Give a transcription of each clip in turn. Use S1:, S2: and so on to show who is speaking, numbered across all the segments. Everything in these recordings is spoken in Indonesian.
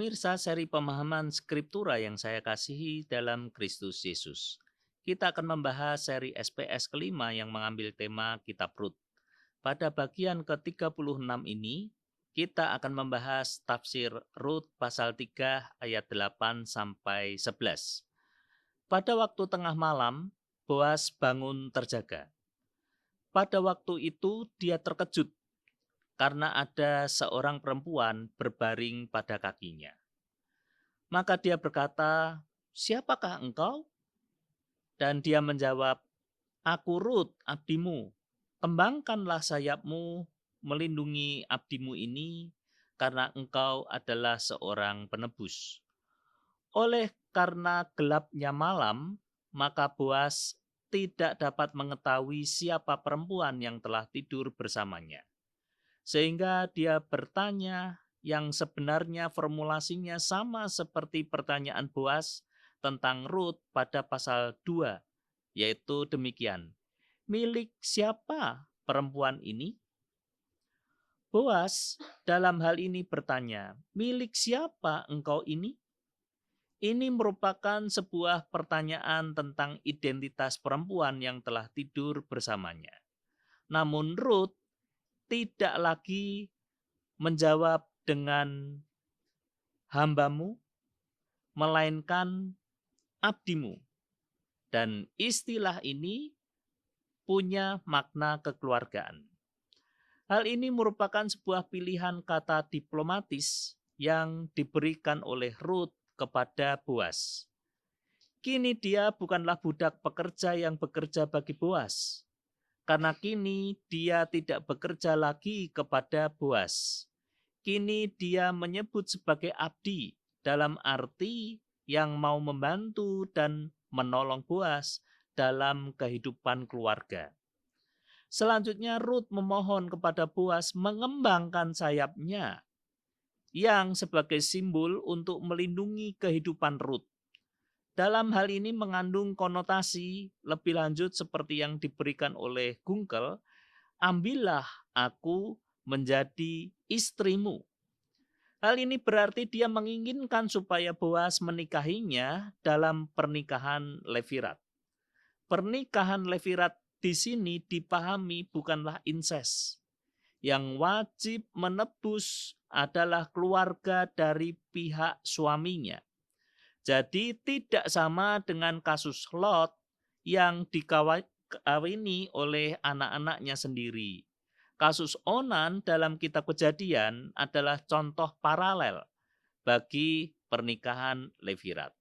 S1: Pemirsa seri pemahaman Skriptura yang saya kasihi dalam Kristus Yesus. Kita akan membahas seri SPS kelima yang mengambil tema Kitab Rut. Pada bagian ke-36 ini, kita akan membahas tafsir Rut pasal 3 ayat 8 sampai 11. Pada waktu tengah malam, Boas bangun terjaga. Pada waktu itu dia terkejut karena ada seorang perempuan berbaring pada kakinya. Maka dia berkata, "Siapakah engkau?" Dan dia menjawab, "Aku Rut, abdimu. Kembangkanlah sayapmu, melindungi abdimu ini, karena engkau adalah seorang penebus." Oleh karena gelapnya malam, maka Boas tidak dapat mengetahui siapa perempuan yang telah tidur bersamanya. Sehingga dia bertanya yang sebenarnya formulasinya sama seperti pertanyaan Boas tentang Rut pada pasal 2, yaitu demikian, "Milik siapa perempuan ini?" Boas dalam hal ini bertanya, "Milik siapa engkau ini?" Ini merupakan sebuah pertanyaan tentang identitas perempuan yang telah tidur bersamanya. Namun Rut tidak lagi menjawab dengan hambamu, melainkan abdimu. Dan istilah ini punya makna kekeluargaan. Hal ini merupakan sebuah pilihan kata diplomatis yang diberikan oleh Rut kepada Boas. Kini dia bukanlah budak pekerja yang bekerja bagi Boas, karena kini dia tidak bekerja lagi kepada Boas. Kini dia menyebut sebagai abdi dalam arti yang mau membantu dan menolong Boas dalam kehidupan keluarga. Selanjutnya Rut memohon kepada Boas mengembangkan sayapnya yang sebagai simbol untuk melindungi kehidupan Rut. Dalam hal ini mengandung konotasi lebih lanjut seperti yang diberikan oleh Gunkel, "Ambillah aku menjadi istrimu." Hal ini berarti dia menginginkan supaya Boas menikahinya dalam pernikahan Levirat. Pernikahan Levirat di sini dipahami bukanlah inses. Yang wajib menebus adalah keluarga dari pihak suaminya. Jadi tidak sama dengan kasus Lot yang dikawini oleh anak-anaknya sendiri. Kasus Onan dalam kitab Kejadian adalah contoh paralel bagi pernikahan Levirat.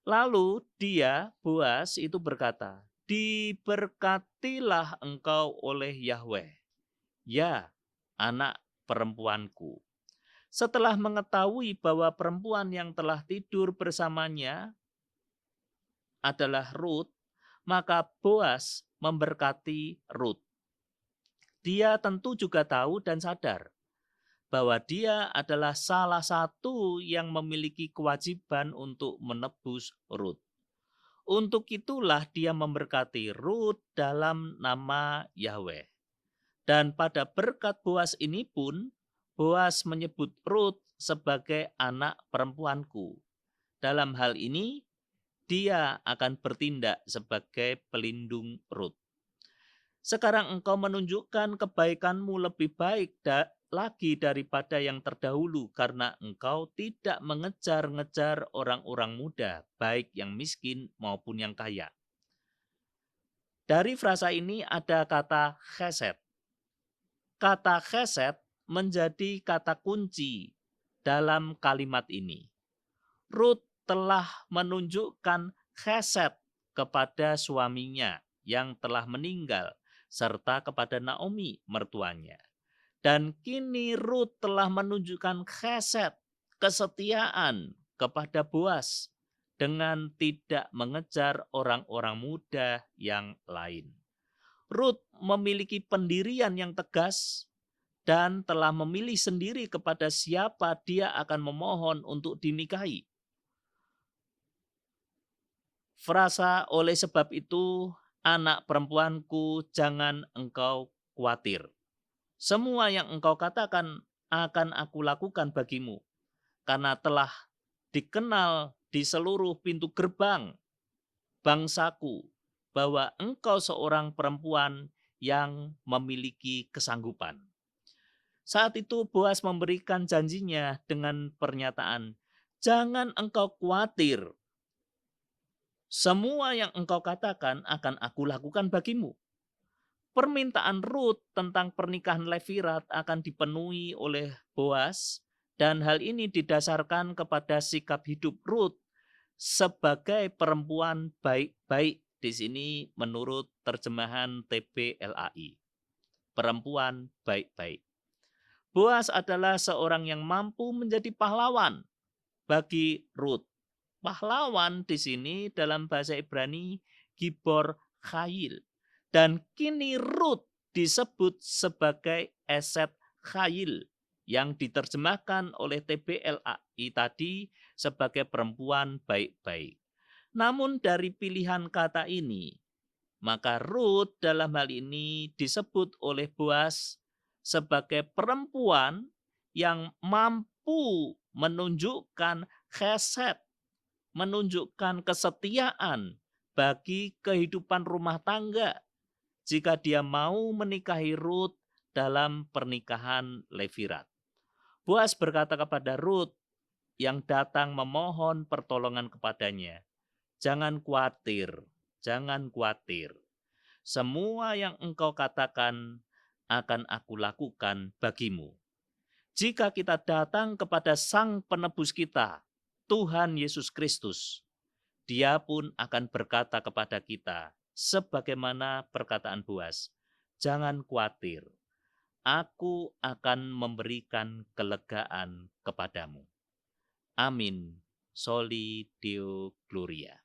S1: Lalu dia, Boas itu berkata, "Diberkatilah engkau oleh Yahweh, ya anak perempuanku." Setelah mengetahui bahwa perempuan yang telah tidur bersamanya adalah Rut, maka Boas memberkati Rut. Dia tentu juga tahu dan sadar bahwa dia adalah salah satu yang memiliki kewajiban untuk menebus Rut. Untuk itulah dia memberkati Rut dalam nama Yahweh. Dan pada berkat Boas ini pun, Boas menyebut Rut sebagai anak perempuanku. Dalam hal ini, dia akan bertindak sebagai pelindung Rut. Sekarang engkau menunjukkan kebaikanmu lebih baik lagi daripada yang terdahulu, karena engkau tidak mengejar-ngejar orang-orang muda, baik yang miskin maupun yang kaya. Dari frasa ini ada kata chesed. Kata chesed menjadi kata kunci dalam kalimat ini. Rut telah menunjukkan chesed kepada suaminya yang telah meninggal, serta kepada Naomi mertuanya. Dan kini Rut telah menunjukkan chesed, kesetiaan kepada Boas dengan tidak mengejar orang-orang muda yang lain. Rut memiliki pendirian yang tegas dan telah memilih sendiri kepada siapa dia akan memohon untuk dinikahi. Frasa "oleh sebab itu, anak perempuanku, jangan engkau khawatir. Semua yang engkau katakan akan aku lakukan bagimu, karena telah dikenal di seluruh pintu gerbang bangsaku bahwa engkau seorang perempuan yang memiliki kesanggupan. Saat itu Boas memberikan janjinya dengan pernyataan, "Jangan engkau khawatir, semua yang engkau katakan akan aku lakukan bagimu." Permintaan Rut tentang pernikahan Levirat akan dipenuhi oleh Boas, dan hal ini didasarkan kepada sikap hidup Rut sebagai perempuan baik-baik. Di sini menurut terjemahan TPLAI, perempuan baik-baik. Boas adalah seorang yang mampu menjadi pahlawan bagi Rut. Pahlawan di sini dalam bahasa Ibrani Gibor Chayil. Dan kini Rut disebut sebagai Eset Chayil yang diterjemahkan oleh TPLAI tadi sebagai perempuan baik-baik. Namun dari pilihan kata ini, maka Rut dalam hal ini disebut oleh Boas sebagai perempuan yang mampu menunjukkan chesed, menunjukkan kesetiaan bagi kehidupan rumah tangga jika dia mau menikahi Rut dalam pernikahan Levirat. Boas berkata kepada Rut yang datang memohon pertolongan kepadanya, "Jangan khawatir, jangan khawatir. Semua yang engkau katakan akan aku lakukan bagimu." Jika kita datang kepada Sang Penebus kita, Tuhan Yesus Kristus, Dia pun akan berkata kepada kita, sebagaimana perkataan Boas, "Jangan khawatir, aku akan memberikan kelegaan kepadamu." Amin. Soli Deo Gloria.